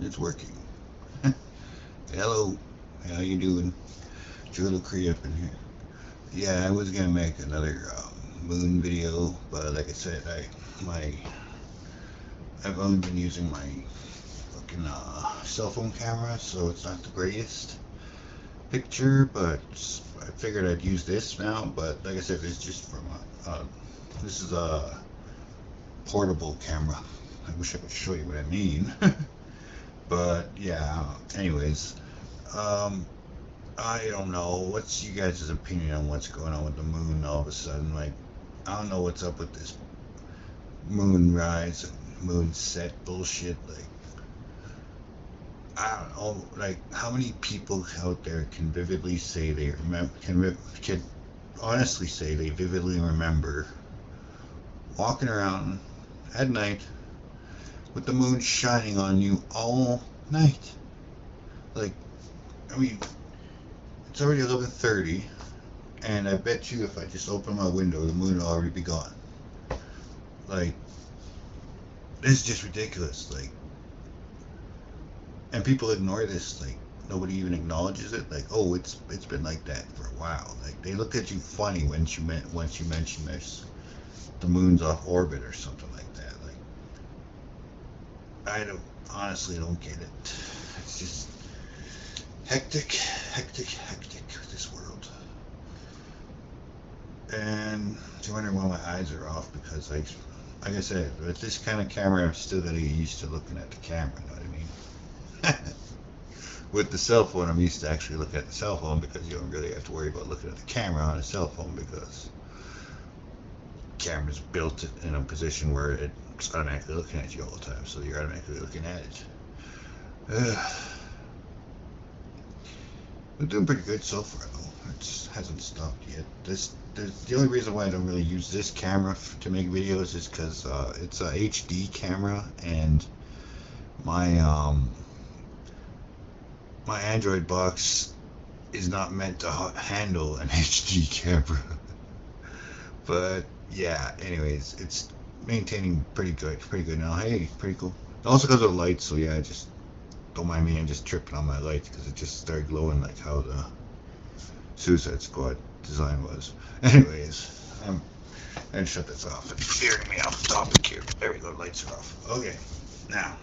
It's working. Hello, how you doing? Joe Cree up in here. Yeah, I was gonna make another moon video, but like I said, my I've only been using my fucking cell phone camera, so it's not the greatest picture. But I figured I'd use this now. But like I said, it's just from this is a portable camera. I wish I could show you what I mean. But yeah. Anyways, um, I don't know. What's you guys' opinion on what's going on with the moon all of a sudden? Like, I don't know what's up with this moon rise and moon set bullshit. Like, I don't know. Like, how many people out there can vividly say they remember, can honestly say they vividly remember walking around at night with the moon shining on you all night? Like, I mean, it's already 11:30. And I bet you if I just open my window, the moon will already be gone. Like, it's just ridiculous. Like, and people ignore this. Like, nobody even acknowledges it. Like, oh, it's been like that for a while. Like, they look at you funny once you mention this, the moon's off orbit or something like that. Like, I don't honestly don't get it. It's just hectic, hectic, hectic. This world. And you're wondering why my eyes are off because like I said, with this kind of camera, I'm still gotta get used to looking at the camera. You know what I mean? With the cell phone, I'm used to actually looking at the cell phone because you don't really have to worry about looking at the camera on a cell phone because the camera's built in a position where it's automatically looking at you all the time, so you're automatically looking at it. We're doing pretty good so far, though. It hasn't stopped yet. The only reason why I don't really use this camera to make videos is because it's a HD camera, and my my Android box is not meant to handle an HD camera. But yeah, anyways, it's maintaining pretty good now. Hey, pretty cool. Also because of the lights, so yeah, just don't mind me. I'm just tripping on my lights because it just started glowing like how the Suicide Squad design was. Anyways, and shut this off. It's steering me off topic here. There we go. Lights are off. Okay, now,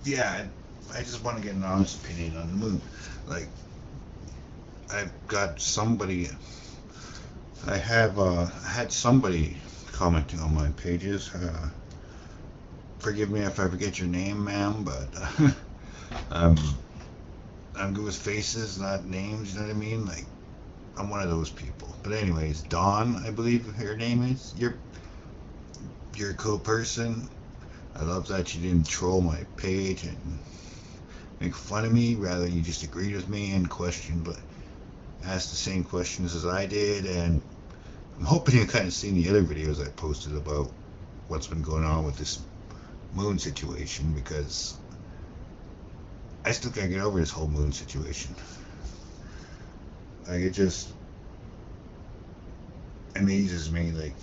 yeah, I just want to get an honest opinion on the moon. Like, I've got somebody. I have had somebody commenting on my pages. Forgive me if I forget your name, ma'am, but um, I'm good with faces, not names. You know what I mean? Like, I'm one of those people. But anyways, Dawn, I believe her name is. You're a cool person. I love that you didn't troll my page and make fun of me. Rather, you just agreed with me and questioned, but asked the same questions as I did. And I'm hoping you kind of seen the other videos I posted about what's been going on with this moon situation because I still can't get over this whole moon situation. Like, it just amazes me, like,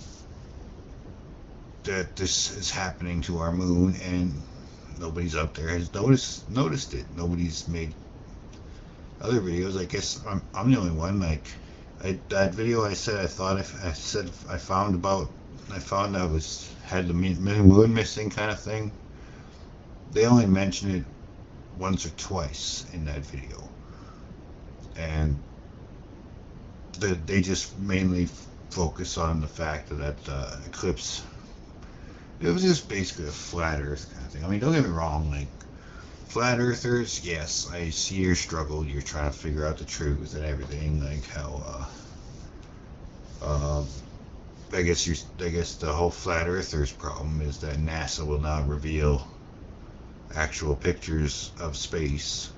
that this is happening to our moon and nobody's up there has noticed it. Nobody's made other videos. I guess I'm the only one. Like, that video I said I found about I found I was had the moon missing kind of thing. They only mentioned it once or twice in that video, and they just mainly focus on the fact that eclipse. It was just basically a flat Earth kind of thing. I mean, don't get me wrong. Like, flat earthers, yes, I see your struggle. You're trying to figure out the truth and everything. Like how, I guess the whole flat earthers problem is that NASA will not reveal actual pictures of space.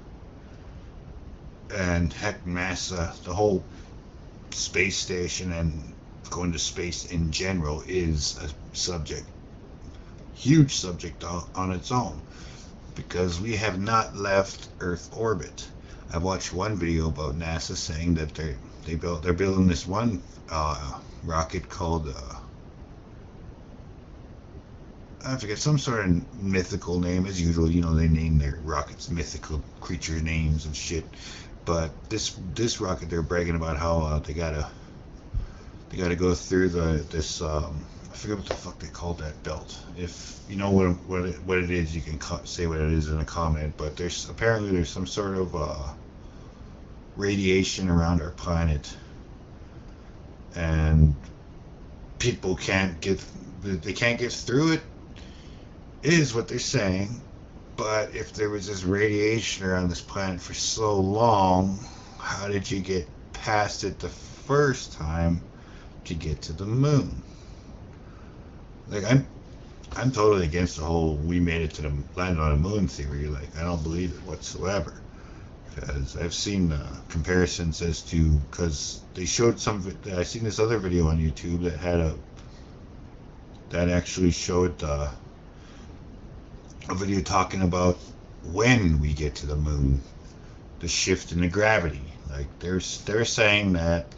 And heck, NASA, the whole space station and going to space in general is a huge subject on its own because we have not left Earth orbit. I watched one video about NASA saying that they're building this one rocket called I forget, some sort of mythical name. As usual, they name their rockets mythical creature names and shit. But this rocket, they're bragging about how they gotta go through this I forget what the fuck they called that belt. If you know what it is, you can say what it is in a comment. But there's some sort of radiation around our planet, and people can't get through it. Is what they're saying. But if there was this radiation around this planet for so long, how did you get past it the first time to get to the moon? Like, I'm totally against the whole we made it to the land on the moon theory. Like, I don't believe it whatsoever. Because I've seen comparisons as to, because they showed I seen this other video on YouTube that actually showed a video talking about when we get to the moon, the shift in the gravity. Like, they're saying that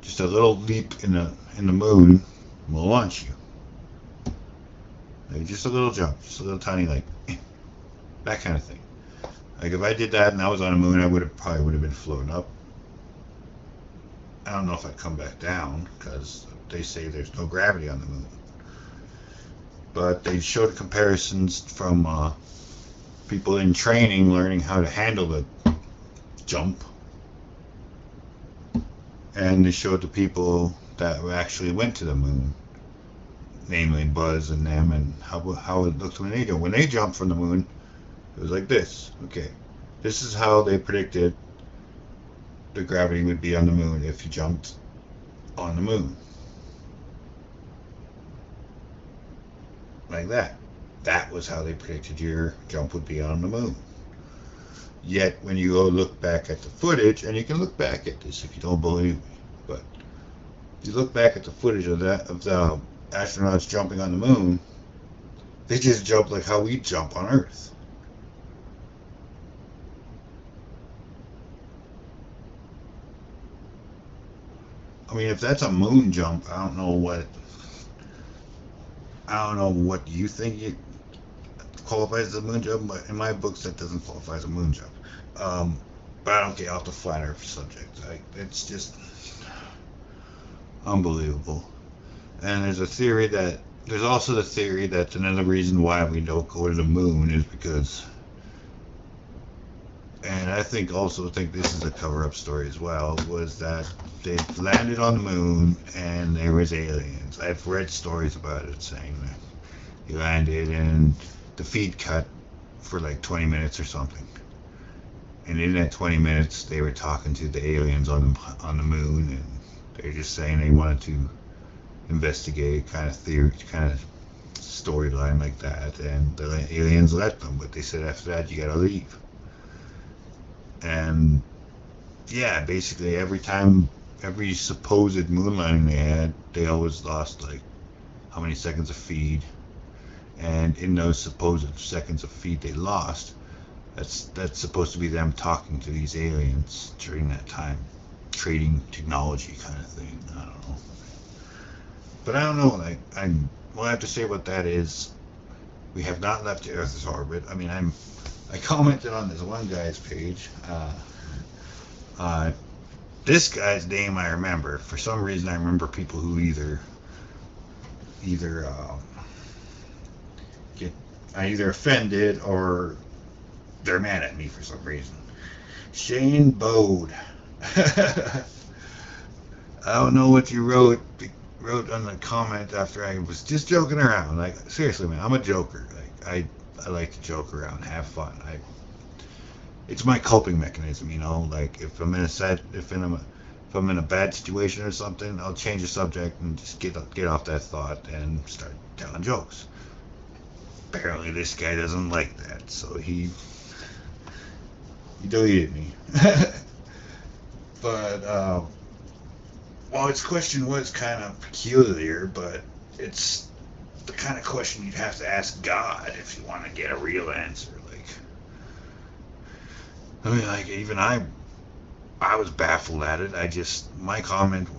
just a little leap in the moon will launch you. Like, just a little jump, just a little tiny, like, that kind of thing. Like, if I did that and I was on the moon, I probably would have been floating up. I don't know if I'd come back down, because they say there's no gravity on the moon. But they showed comparisons from people in training learning how to handle the jump. And they showed the people that actually went to the moon, namely Buzz and them, and how it looked when they do. When they jumped from the moon, it was like this. Okay, this is how they predicted the gravity would be on the moon if you jumped on the moon. Like that. That was how they predicted your jump would be on the moon. Yet, when you go look back at the footage, and you can look back at this if you don't believe me, but if you look back at the footage of the astronauts jumping on the moon, they just jump like how we jump on Earth. I mean, if that's a moon jump, I don't know what you think it qualifies as a moon jump, but in my books, that doesn't qualify as a moon jump. But I don't get off the flat Earth subject. It's just unbelievable. And there's also the theory that another reason why we don't go to the moon is because, and I think this is a cover-up story as well, was that they landed on the moon and there was aliens. I've read stories about it saying that he landed and the feed cut for like 20 minutes or something. And in that 20 minutes, they were talking to the aliens on the moon, and they're just saying they wanted to investigate kind of storyline like that, and the aliens let them, but they said after that you gotta leave. And yeah, basically every supposed moon landing they had, they always lost like how many seconds of feed, and in those supposed seconds of feed they lost, that's supposed to be them talking to these aliens during that time, trading technology kind of thing. I don't know. But I don't know, like, what I have to say about that is, we have not left the Earth's orbit. I mean, I commented on this one guy's page. This guy's name I remember. For some reason, I remember people who either get either offended or they're mad at me for some reason. Shane Bode. I don't know what you wrote on the comment after I was just joking around. Like, seriously, man, I'm a joker. Like, I like to joke around, have fun. It's my coping mechanism, you know. Like, if I'm in a bad situation or something, I'll change the subject and just get off that thought and start telling jokes. Apparently, this guy doesn't like that, so he deleted me. But well, his question was kind of peculiar, but it's the kind of question you'd have to ask God if you want to get a real answer. Like, I mean, like, even I was baffled at it.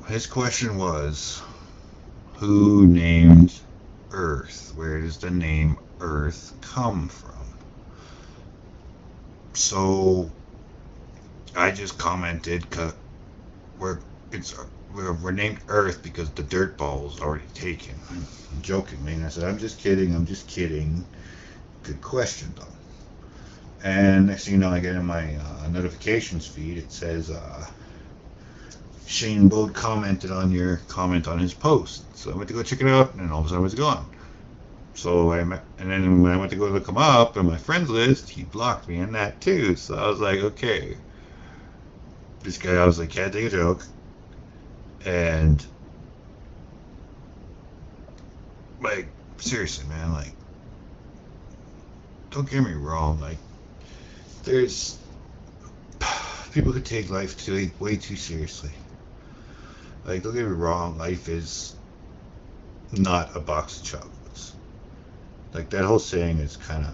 His question was, who named Earth? Where does the name Earth come from? So I just commented, we're it's we're named Earth because the dirt ball was already taken. I'm jokingly, and I said, I'm just kidding. I'm just kidding. Good question though. And next thing you know, I get in my notifications feed. It says Shane Bode commented on your comment on his post. So I went to go check it out, and all of a sudden it was gone. So and then when I went to go look him up in my friends list, he blocked me in that too. So I was like, okay, this guy, I was like, can't take a joke. And like, seriously, man, like, don't get me wrong, like, there's people who take life too way too seriously. Like, don't get me wrong, life is not a box of chocolates. Like, that whole saying is kind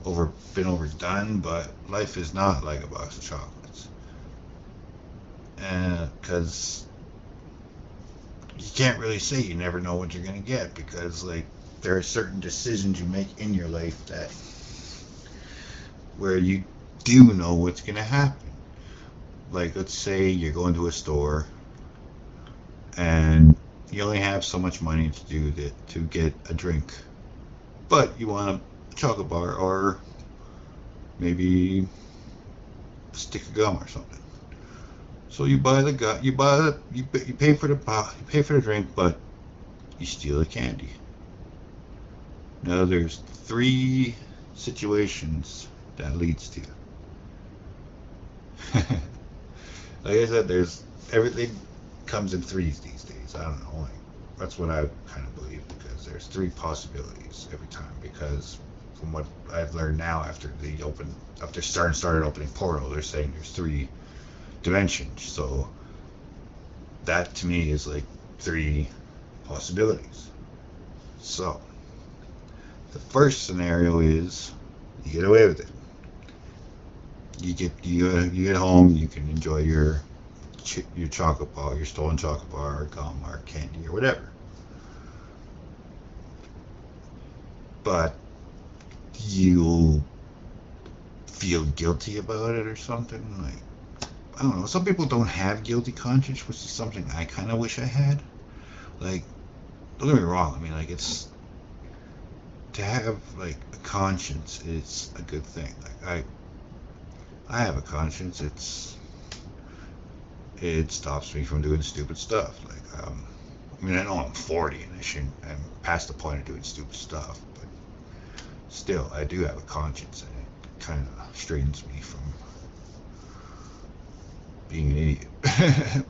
of been overdone, but life is not like a box of chocolates. And because you can't really say you never know what you're gonna get, because like there are certain decisions you make in your life that where you do know what's gonna happen. Like, let's say you're going to a store and you only have so much money to do that to get a drink, but you want a chocolate bar or maybe a stick of gum or something. So you buy the gun, you pay for the drink, but you steal the candy. Now there's three situations that leads to. Like I said, there's everything comes in threes these days. I don't know. Like, that's what I kind of believe, because there's three possibilities every time. Because from what I've learned now, after started opening portal, they're saying there's three dimensions. So that to me is like three possibilities. So the first scenario is you get away with it. You get home, you can enjoy your chocolate bar, your stolen chocolate bar, or gum, or candy, or whatever. But you feel guilty about it or something. Like, I don't know. Some people don't have guilty conscience, which is something I kind of wish I had. Like, don't get me wrong. I mean, like, it's to have like a conscience is a good thing. Like, I have a conscience. It stops me from doing stupid stuff. Like, I mean, I know I'm 40 and I'm past the point of doing stupid stuff, but still, I do have a conscience, and it kind of straightens me from being an idiot.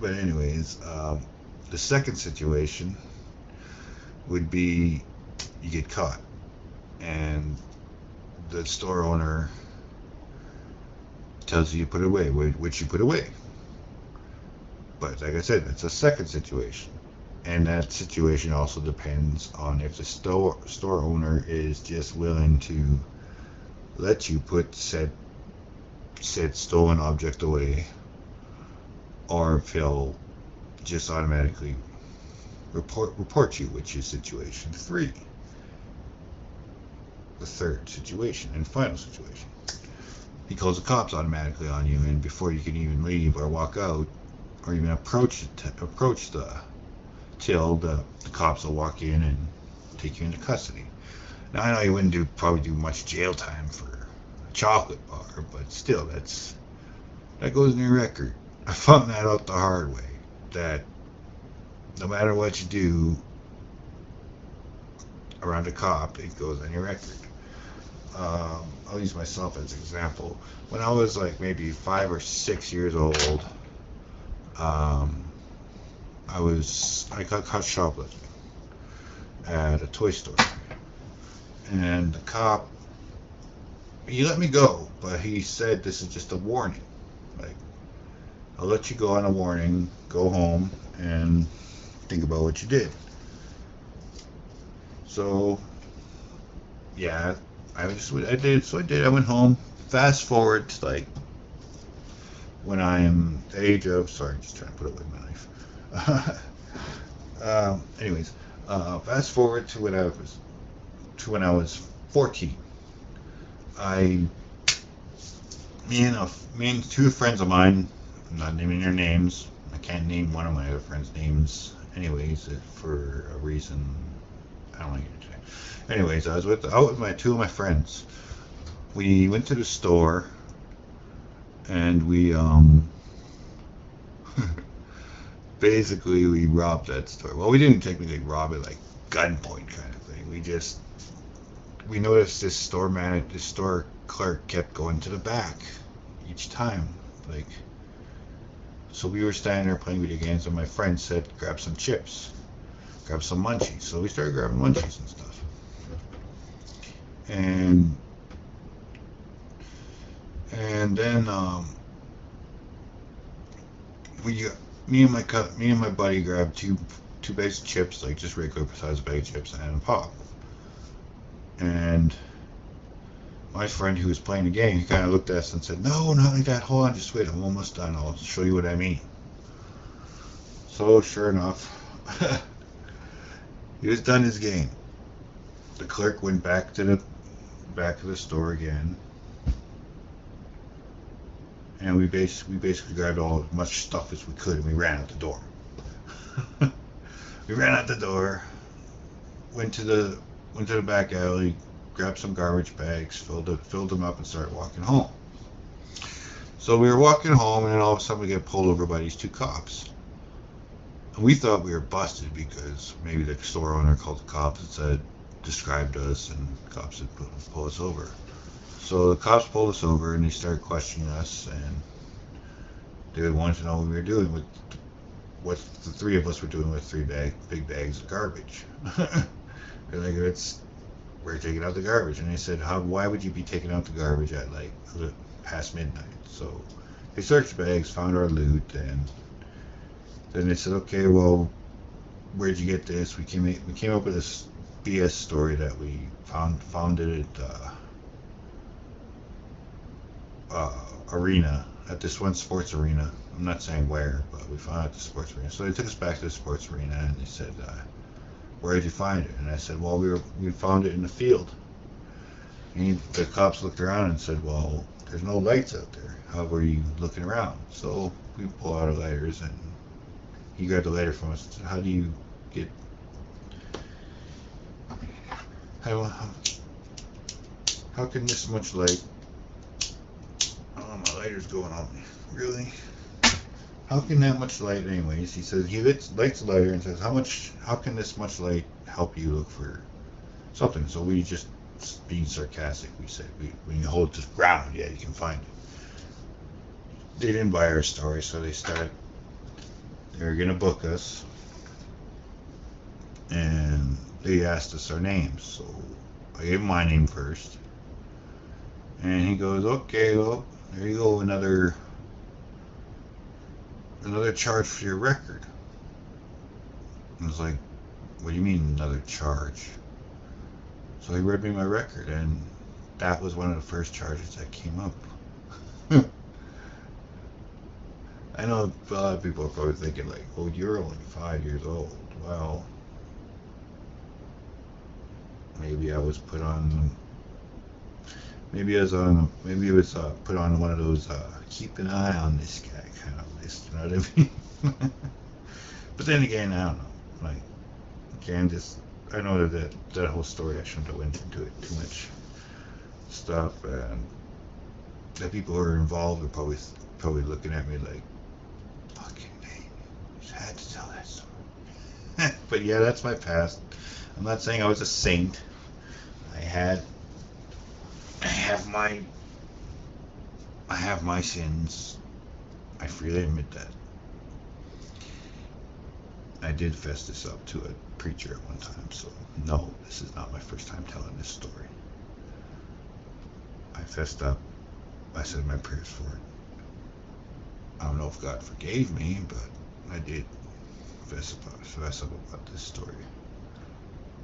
But anyways, the second situation would be you get caught, and the store owner tells you to put it away, which you put away. But like I said, it's a second situation. And that situation also depends on if the store owner is just willing to let you put said stolen object away, or if he'll just automatically report you, which is situation 3. The third situation and final situation. He calls the cops automatically on you, and before you can even leave or walk out or even approach the till, the cops will walk in and take you into custody. Now, I know you wouldn't probably do much jail time for a chocolate bar, but still, that goes in your record. I found that out the hard way, that no matter what you do around a cop, it goes on your record. I'll use myself as an example. When I was like maybe 5 or 6 years old, I got caught shoplifting at a toy store, and the cop, he let me go, but he said this is just a warning. Like, I'll let you go on a warning. Go home and think about what you did. So yeah, I did. I went home. Fast forward to like when I am the age of, sorry, just trying to put away my knife. Anyways, Fast forward to when I was 14. I me and two friends of mine, I'm not naming their names. I can't name one of my other friends' names, anyways, for a reason I don't like to say. Anyways, I was out with my two of my friends. We went to the store and we basically we robbed that store. Well, we didn't technically rob it like gunpoint kind of thing. We noticed this store clerk kept going to the back each time. Like, so we were standing there playing video games, and my friend said, "Grab some chips, grab some munchies." So we started grabbing munchies and stuff. And then we me and my buddy grabbed two bags of chips, like just regular size bag of chips and a pop. And my friend who was playing the game, he kind of looked at us and said, "No, not like that. Hold on, just wait. I'm almost done. I'll show you what I mean." So sure enough, he was done his game. The clerk went back to the store again, and we basically grabbed all as much stuff as we could, and we ran out the door. We ran out the door, went to the back alley, grabbed some garbage bags, filled them up, and started walking home. So we were walking home, and then all of a sudden we get pulled over by these two cops. And we thought we were busted because maybe the store owner called the cops and said, described us, and the cops had pull us over. So the cops pulled us over and they started questioning us, and they wanted to know what we were doing with what the three of us were doing with big bags of garbage. They're like, we're taking out the garbage, and they said, why would you be taking out the garbage at like past midnight? So they searched the bags, found our loot, and then they said, okay, well, where'd you get this? We came up with this BS story that we found it at arena, at this one sports arena. I'm not saying where, but we found it at the sports arena. So they took us back to the sports arena, and they said, where did you find it? And I said, well, we found it in the field. And the cops looked around and said, well, there's no lights out there. How were you looking around? So we pull out our lighters, and he grabbed the lighter from us. How do you get... How can this much light... Oh, my lighter's going on me. Really? How can that much light, anyways? He says, he lights the lighter and says, how can this much light help you look for something? So we just, being sarcastic, we said, when you hold it to the ground, yeah, you can find it. They didn't buy our story, so they were going to book us. And they asked us our names. So I gave him my name first. And he goes, okay, well, there you go, another charge for your record. I was like, what do you mean another charge? So he read me my record, and that was one of the first charges that came up. I know a lot of people are probably thinking like, oh, you're only 5 years old. Well, maybe I was put on, maybe it was put on one of those keep an eye on this guy kind of list, you know what I mean? But then again, I don't know. Like, again, I know that whole story, I shouldn't have went into it too much stuff, and the people who are involved are probably looking at me like, fucking dang, you just had to tell that story. But yeah, that's my past. I'm not saying I was a saint. I have my sins. I freely admit that. I did fess this up to a preacher at one time, so no, this is not my first time telling this story. I fessed up. I said my prayers for it. I don't know if God forgave me, but I did fess up about this story.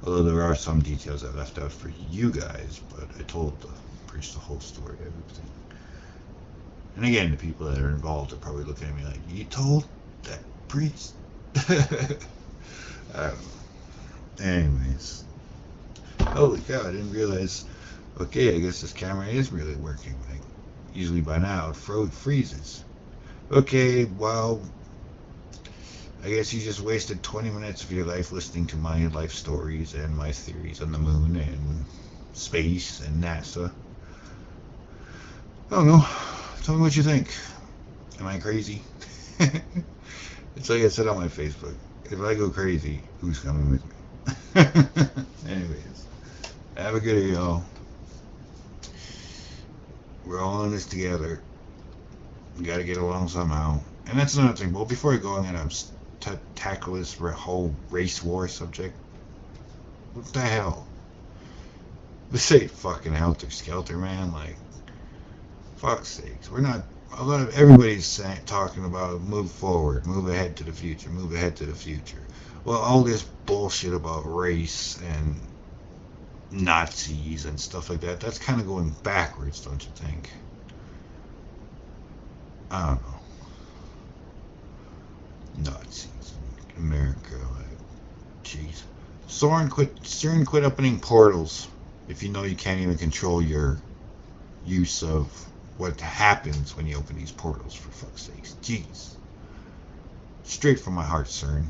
Although there are some details I left out for you guys, but I told the priest the whole story, everything. And again, the people that are involved are probably looking at me like, you told that priest? I don't know. Anyways. Holy cow, I didn't realize. Okay, I guess this camera is really working. Like, usually by now it freezes. Okay, well, I guess you just wasted 20 minutes of your life listening to my life stories and my theories on the moon and space and NASA. I don't know. Tell me what you think. Am I crazy? It's like I said on my Facebook. If I go crazy, who's coming with me? Anyways, have a good day, y'all. We're all in this together. We gotta get along somehow. And that's another thing. Well, before I go, I'm gonna tackle this whole race war subject. What the hell? This ain't fucking helter skelter, man. Like, fuck's sakes. We're not. A lot of everybody's talking about move forward, move ahead to the future, move ahead to the future. Well, all this bullshit about race and Nazis and stuff like that, that's kind of going backwards, don't you think? I don't know. Nazis, America, like, jeez. CERN quit opening portals if you know you can't even control your use of what happens when you open these portals, for fuck's sakes. Jeez. Straight from my heart, CERN.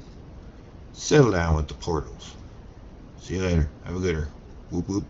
Settle down with the portals. See you later. Have a good one. Whoop whoop.